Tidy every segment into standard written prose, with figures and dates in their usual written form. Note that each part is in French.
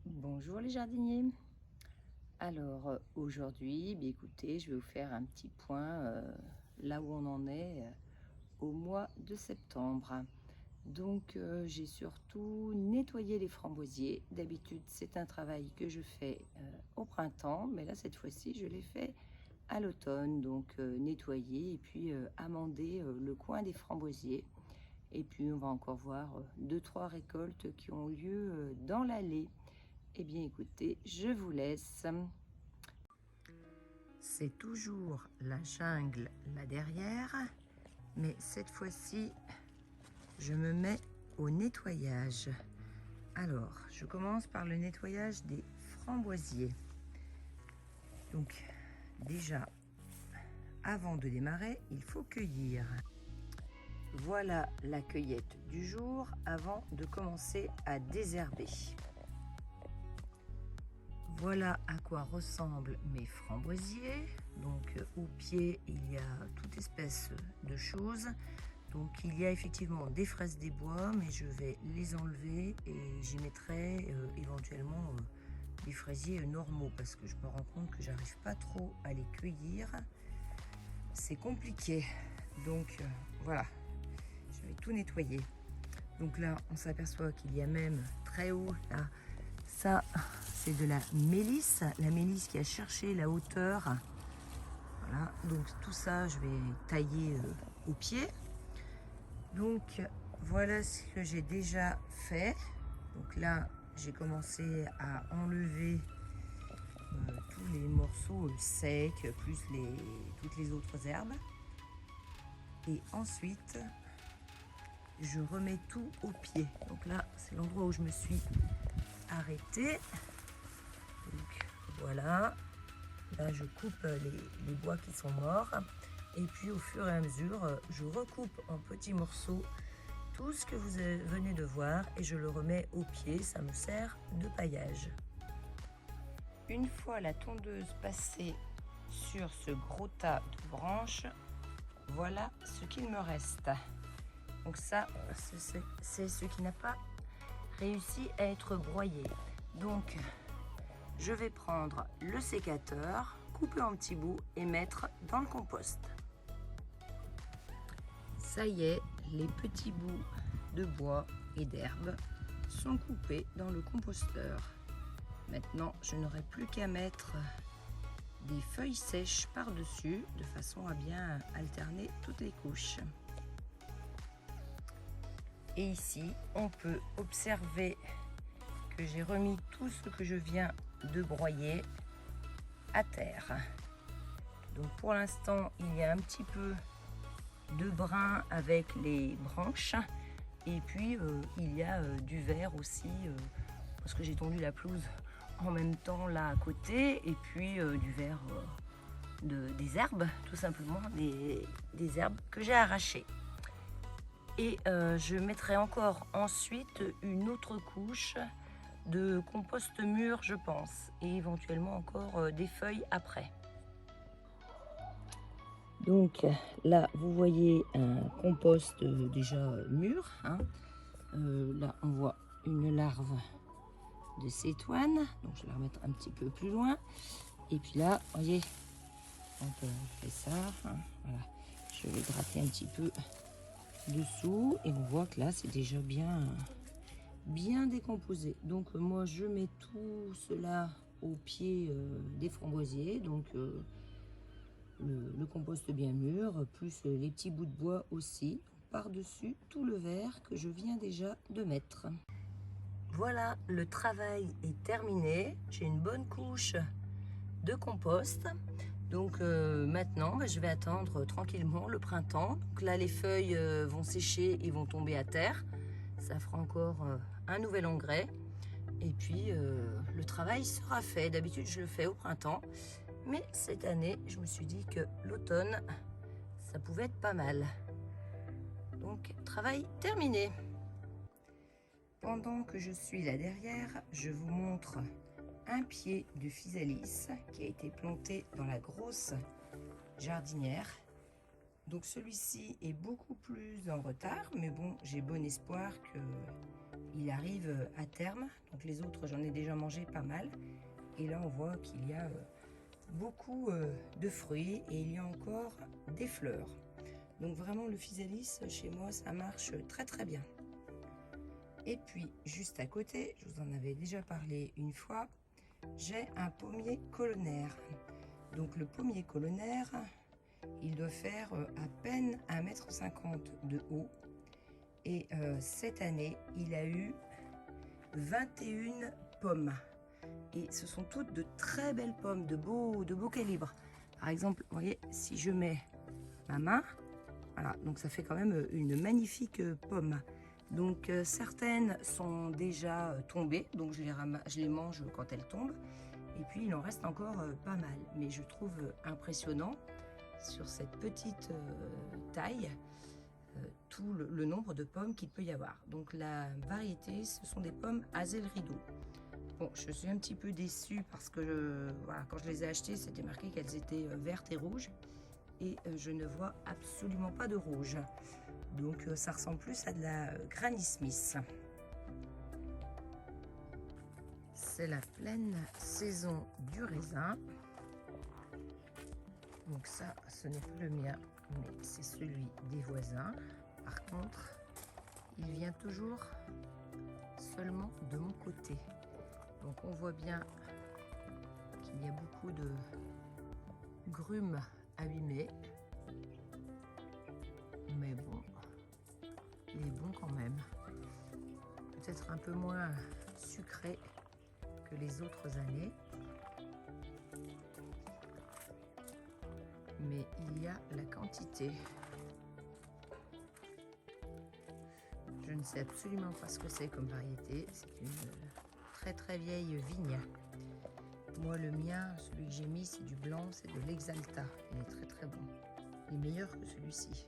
Bonjour les jardiniers. Alors aujourd'hui, écoutez, je vais vous faire un petit point là où on en est au mois de septembre. Donc j'ai surtout nettoyé les framboisiers. D'habitude c'est un travail que je fais au printemps, mais là cette fois-ci je l'ai fait à l'automne. Donc nettoyer et puis amender le coin des framboisiers. Et puis on va encore voir 2-3 récoltes qui ont lieu dans l'allée. Eh bien écoutez, je vous laisse. C'est toujours la jungle là derrière, mais cette fois-ci, je me mets au nettoyage. Alors, je commence par le nettoyage des framboisiers. Donc, déjà, avant de démarrer, il faut cueillir. Voilà la cueillette du jour avant de commencer à désherber. Voilà à quoi ressemblent mes framboisiers. Donc au pied, il y a toute espèce de choses. Donc il y a effectivement des fraises des bois, mais je vais les enlever et j'y mettrai éventuellement des fraisiers normaux parce que je me rends compte que j'arrive pas trop à les cueillir. C'est compliqué. Donc voilà, je vais tout nettoyer. Donc là, on s'aperçoit qu'il y a même très haut là, ça. C'est de la mélisse qui a cherché la hauteur. Voilà, donc tout ça, je vais tailler au pied. Donc voilà ce que j'ai déjà fait. Donc là, j'ai commencé à enlever tous les morceaux secs, plus toutes les autres herbes. Et ensuite, je remets tout au pied. Donc là, c'est l'endroit où je me suis arrêtée. Donc voilà, là je coupe les bois qui sont morts et puis au fur et à mesure je recoupe en petits morceaux tout ce que vous venez de voir et je le remets au pied, ça me sert de paillage. Une fois la tondeuse passée sur ce gros tas de branches, voilà ce qu'il me reste. Donc ça, c'est ce qui n'a pas réussi à être broyé. Donc je vais prendre le sécateur, couper en petits bouts et mettre dans le compost. Ça y est, les petits bouts de bois et d'herbe sont coupés dans le composteur. Maintenant, je n'aurai plus qu'à mettre des feuilles sèches par-dessus de façon à bien alterner toutes les couches. Et ici, on peut observer que j'ai remis tout ce que je viens de broyer à terre. Donc pour l'instant, il y a un petit peu de brun avec les branches et puis il y a du vert aussi parce que j'ai tondu la pelouse en même temps là à côté et puis du vert des herbes, tout simplement des herbes que j'ai arrachées. Et je mettrai encore ensuite une autre couche de compost mûr, je pense, et éventuellement encore des feuilles après. Donc là, vous voyez un compost déjà mûr. Hein. Là, on voit une larve de cétoine. Donc, je vais la remettre un petit peu plus loin. Et puis là, vous voyez, on fait ça. Hein, voilà. Je vais gratter un petit peu dessous. Et on voit que là, c'est déjà bien décomposé. Donc moi je mets tout cela au pied des framboisiers, donc le compost bien mûr, plus les petits bouts de bois aussi, par-dessus tout le verre que je viens déjà de mettre. Voilà, le travail est terminé. J'ai une bonne couche de compost. Donc maintenant, je vais attendre tranquillement le printemps. Donc là, les feuilles vont sécher et vont tomber à terre. Ça fera encore un nouvel engrais. Et puis le travail sera fait. D'habitude je le fais au printemps. Mais cette année je me suis dit que l'automne ça pouvait être pas mal. Donc travail terminé. Pendant que je suis là derrière, je vous montre un pied de physalis qui a été planté dans la grosse jardinière. Donc celui-ci est beaucoup plus en retard, mais bon, j'ai bon espoir qu'il arrive à terme. Donc les autres, j'en ai déjà mangé pas mal. Et là, on voit qu'il y a beaucoup de fruits et il y a encore des fleurs. Donc vraiment, le physalis, chez moi, ça marche très très bien. Et puis, juste à côté, je vous en avais déjà parlé une fois, j'ai un pommier colonnaire. Donc le pommier colonnaire, il doit faire à peine 1,50 m de haut. Et cette année, il a eu 21 pommes. Et ce sont toutes de très belles pommes, de beaux calibres. Par exemple, vous voyez, si je mets ma main, voilà, donc ça fait quand même une magnifique pomme. Donc certaines sont déjà tombées, donc je les mange quand elles tombent. Et puis il en reste encore pas mal. Mais je trouve impressionnant sur cette petite taille tout le nombre de pommes qu'il peut y avoir. Donc la variété, ce sont des pommes Hazel Rideau. Bon, je suis un petit peu déçue parce que voilà, quand je les ai achetées, c'était marqué qu'elles étaient vertes et rouges. Et je ne vois absolument pas de rouge. Donc ça ressemble plus à de la Granny Smith. C'est la pleine saison du raisin. Donc ça, ce n'est pas le mien, mais c'est celui des voisins. Par contre, il vient toujours seulement de mon côté. Donc on voit bien qu'il y a beaucoup de grumes abîmées. Mais bon, il est bon quand même. Peut-être un peu moins sucré que les autres années. Mais il y a la quantité. Je ne sais absolument pas ce que c'est comme variété. C'est une très vieille vigne. Moi, le mien, celui que j'ai mis, c'est du blanc, c'est de l'Exalta. Il est très bon. Il est meilleur que celui-ci.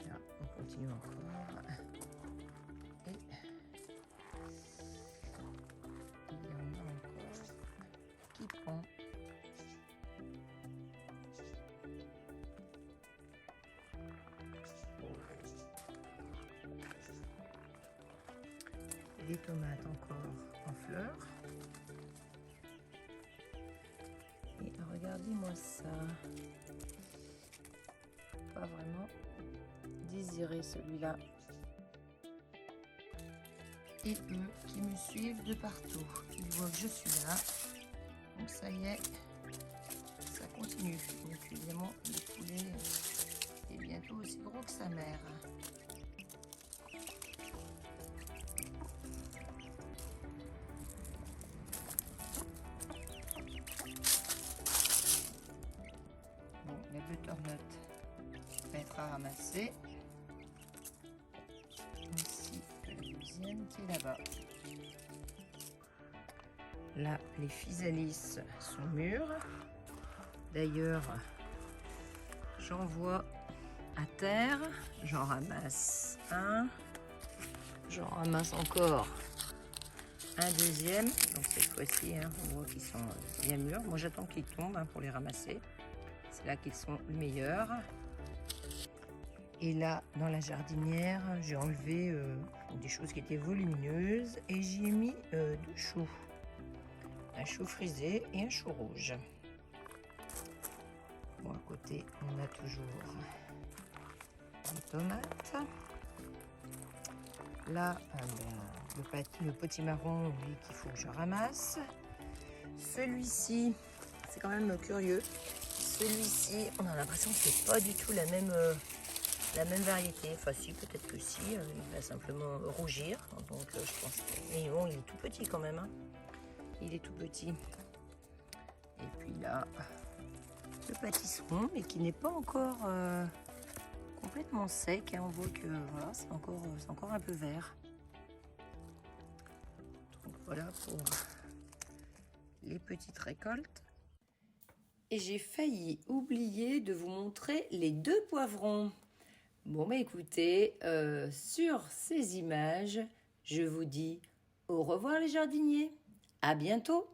Là, on continue encore. Et il y en a encore qui prend. Des tomates encore en fleurs. Et regardez-moi ça. Pas vraiment désiré celui-là. Et eux qui me suivent de partout. Ils voient que je suis là. Donc ça y est, ça continue. Donc évidemment, le poulet est bientôt aussi gros que sa mère. La butternut va être à ramasser. Ici, le deuxième qui est là-bas. Là, les physalis sont mûrs. D'ailleurs, j'en vois à terre. J'en ramasse un. J'en ramasse encore un deuxième. Donc cette fois-ci, hein, on voit qu'ils sont bien mûrs. Moi, j'attends qu'ils tombent pour les ramasser. C'est là qu'ils sont les meilleurs. Et là, dans la jardinière, j'ai enlevé des choses qui étaient volumineuses et j'y ai mis deux choux. Un chou frisé et un chou rouge. Bon, à côté, on a toujours des tomates. Là, le potimarron, lui, qu'il faut que je ramasse. Celui-ci, c'est quand même curieux. Celui-ci, on a l'impression que c'est pas du tout la même variété. Enfin si, peut-être que si, il va simplement rougir. Donc je pense que... Mais bon, il est tout petit quand même. Hein. Il est tout petit. Et puis là, le pâtisseron, mais qui n'est pas encore complètement sec. Hein. On voit que voilà, c'est encore un peu vert. Donc voilà pour les petites récoltes. Et j'ai failli oublier de vous montrer les 2 poivrons. Bon, bah écoutez, sur ces images, je vous dis au revoir les jardiniers. À bientôt!